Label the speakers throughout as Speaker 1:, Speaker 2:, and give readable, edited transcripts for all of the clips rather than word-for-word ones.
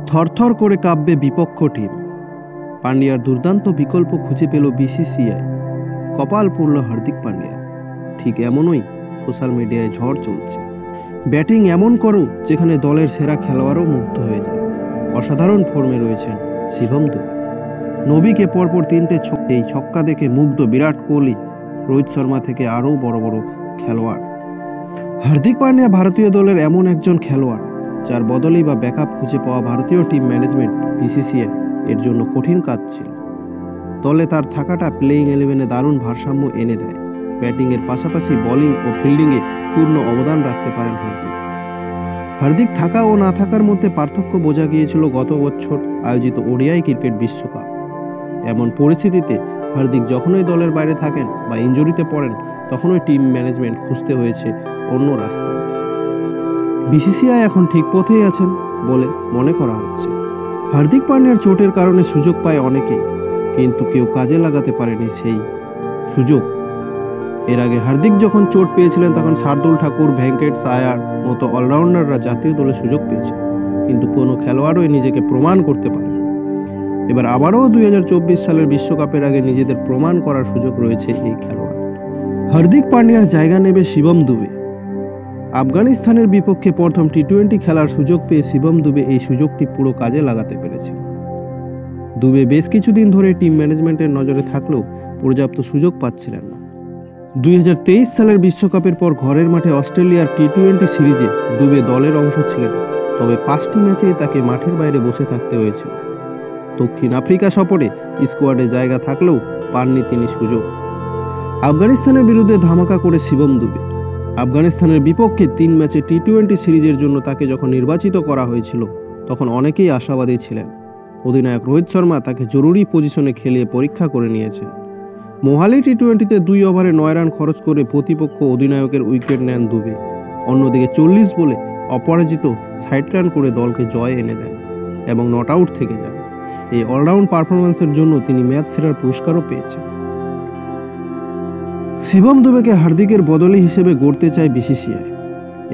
Speaker 1: থরথর করে কাঁপবে বিপক্ষ টিম। পান্ডিয়ার দুর্দান্ত বিকল্প খুঁজে পেল বিসিসিআই। কপাল পড়ল হার্দিক পান্ডিয়া। ঠিক এমনই সোশ্যাল মিডিয়ায় ঝড় চলছে। ব্যাটিং এমন করো যেখানে দলের সেরা খেলোয়াড়ও মুগ্ধ হয়ে যায়। অসাধারণ ফর্মে রয়েছেন শিবম দুবে। নবীকে পরপর 3টে এই ছক্কা দেখে মুগ্ধ বিরাট কোহলি, রোহিত শর্মা থেকে আরও বড় বড় খেলোয়াড়। হার্দিক পান্ডিয়া ভারতীয় দলের এমন একজন খেলোয়াড় যার বদলি বা ব্যাকআপ খুঁজে পাওয়া ভারতীয় টিম ম্যানেজমেন্ট বিসিসিআই এর জন্য কঠিন কাজ ছিল। দলে তার থাকাটা প্লেইং 11-এ দারুণ ভারসাম্য এনে দেয়। ব্যাটিংয়ের পাশাপাশি বোলিং ও ফিল্ডিংয়ে পূর্ণ অবদান রাখতে পারেন হার্দিক থাকা ও না থাকার মধ্যে পার্থক্য বোঝা গিয়েছিল গত বছর আয়োজিত ওডিআই ক্রিকেট বিশ্বকাপ। এমন পরিস্থিতিতে হার্দিক যখনই দলের বাইরে থাকেন বা ইনজুরিতে পড়েন তখনই টিম ম্যানেজমেন্ট খুঁজতে হয়েছে অন্য রাস্তা। বিসিসিআই এখন ঠিক পথেই আছেন বলে মনে করা হচ্ছে। হার্দিক পান্ডিয়ার চোটের কারণে সুযোগ পায় অনেকেই, কিন্তু কেউ কাজে লাগাতে পারেনি সেই সুযোগ। এর আগে হার্দিক যখন চোট পেয়েছিলেন তখন শার্দুল ঠাকুর, ভেঙ্কটেশ আয়ার মতো অলরাউন্ডাররা জাতীয় দলে সুযোগ পেয়েছিল, কিন্তু কোনো খেলোয়াড়ই নিজেকে প্রমাণ করতে পারে। এবার আবারও 2024 সালের বিশ্বকাপের আগে নিজেদের প্রমাণ করার সুযোগ রয়েছে এই খেলোয়াড়। হার্দিক পান্ডিয়ার জায়গা নেবে শিবম দুবে। আফগানিস্তানের বিপক্ষে প্রথম টি-20 খেলার সুযোগ পেয়ে শিবম দুবে এই সুযোগটি পুরো কাজে লাগাতে পেরেছেন। দুবে বেশ কিছুদিন ধরে টিম ম্যানেজমেন্টের নজরে থাকলেও পর্যাপ্ত সুযোগ পাচ্ছিলেন না। 2023 সালের বিশ্বকাপের পর ঘরের মাঠে অস্ট্রেলিয়ার টি-20 সিরিজে দুবে দলের অংশ ছিলেন, তবে 5টি ম্যাচেই তাকে মাঠের বাইরে বসে থাকতে হয়েছিল। দক্ষিণ আফ্রিকা সফরে স্কোয়াডে জায়গা থাকলেও পাননি তিনি সুযোগ। আফগানিস্তানের বিরুদ্ধে ধামাকা করে শিবম দুবে। আফগানিস্তানের বিপক্ষে 3 ম্যাচে টি-20 সিরিজের জন্য তাকে যখন নির্বাচিত করা হয়েছিল তখন অনেকেই আশাবাদী ছিলেন। অধিনায়ক রোহিত শর্মা তাকে জরুরি পজিশনে খেলিয়ে পরীক্ষা করে নিয়েছেন। মোহালি টি-20তে 2 ওভারে 9 রান খরচ করে প্রতিপক্ষ অধিনায়কের উইকেট নেন দুবে। অন্যদিকে 40 বলে অপরাজিত 60 রান করে দলকে জয় এনে দেন এবং নট আউট থেকে যান। এই অলরাউন্ড পারফরম্যান্সের জন্য তিনি ম্যাচ সেরার পুরস্কারও পেয়েছেন। শিবম দুবেকে হার্দিকের বদলি হিসেবে গড়তে চায় বিসিসিআই।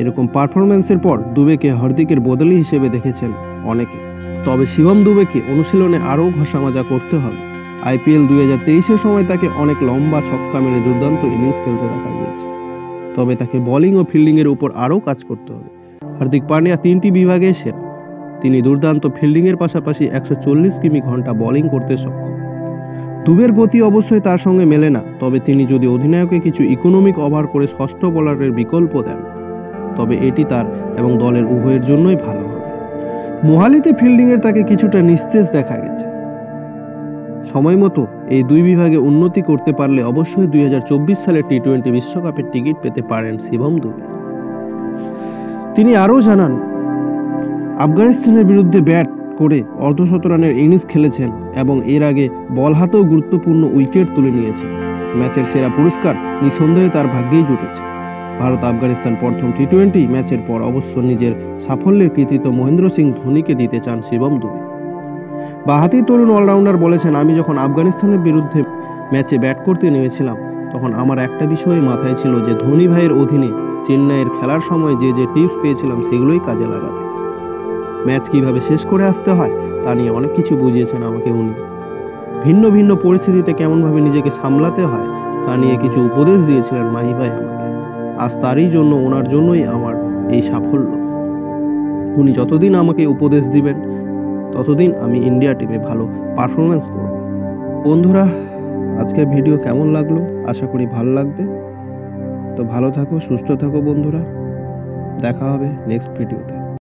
Speaker 1: এরকম পারফরম্যান্সের পর দুবেকে হার্দিকের বদলি হিসেবে দেখেছেন অনেকে। তবে শিবম দুবেকে অনুশীলনে আরও ঘষামাজা করতে হবে। আইপিএল 2023-এর সময় তাকে অনেক লম্বা ছক্কা মেরে দুর্দান্ত ইনিংস খেলতে দেখা গিয়েছে, তবে তাকে বোলিং ও ফিল্ডিংয়ের উপর আরও কাজ করতে হবে। হার্দিক পান্ডিয়া 3টি বিভাগে সেরা। তিনি দুর্দান্ত ফিল্ডিংয়ের পাশাপাশি 140 কিমি ঘন্টা বোলিং করতে সক্ষম। দুবের গতি অবশ্যই তার সঙ্গে মেলে না, তবে তিনি যদি অধিনায়ককে কিছু ইকোনমিক ওভার করে ষষ্ঠ বোলারের বিকল্প দেন তবে এটি তার এবং দলের উভয়ের জন্যই ভালো হবে। মোহালিতে ফিল্ডিংয়ের তাকে কিছুটা নিস্তেজ দেখা গেছে। সময় মতো এই 2 বিভাগে উন্নতি করতে পারলে অবশ্যই 2024 সালের টি-20 বিশ্বকাপের টিকিট পেতে পারেন শিবম দুবে। তিনি আরও জানান, আফগানিস্তানের বিরুদ্ধে ব্যাট করে অর্ধশতরানের ইনিংস খেলেছেন এবং এর আগে বল হাতেও গুরুত্বপূর্ণ উইকেট তুলে নিয়েছেন। ম্যাচের সেরা পুরস্কার নিঃসন্দেহে তার ভাগ্যেই জুটেছে। ভারত আফগানিস্তান প্রথম টি-20 ম্যাচের পর অবশ্য নিজের সাফল্যের কৃতিত্ব মহেন্দ্র সিং ধোনিকে দিতে চান শিবম দুবে। বাঁহাতি তরুণ অলরাউন্ডার বলেছেন, আমি যখন আফগানিস্তানের বিরুদ্ধে ম্যাচে ব্যাট করতে নেমেছিলাম তখন আমার একটা বিষয় মাথায় ছিল যে ধোনি ভাইয়ের অধীনে চেন্নাইয়ের খেলার সময় যে টিপস পেয়েছিলাম সেগুলোই কাজে লাগাতে। ম্যাচ কিভাবে শেষ করে আসতে হয় তা নিয়ে অনেক কিছু বুঝিয়েছেন আমাকে উনি। ভিন্ন ভিন্ন পরিস্থিতিতে কেমনভাবে নিজেকে সামলাতে হয় তা নিয়ে কিছু উপদেশ দিয়েছিলেন মাহি ভাই আমাকে। আজ তারই জন্য, ওনার জন্যই আমার এই সাফল্য। উনি যতদিন আমাকে উপদেশ দিবেন ততদিন আমি ইন্ডিয়া টিমে ভালো পারফরমেন্স করব। বন্ধুরা, আজকের ভিডিও কেমন লাগলো? আশা করি ভালো লাগবে। তো ভালো থাকো, সুস্থ থাকো বন্ধুরা। দেখা হবে নেক্সট ভিডিওতে।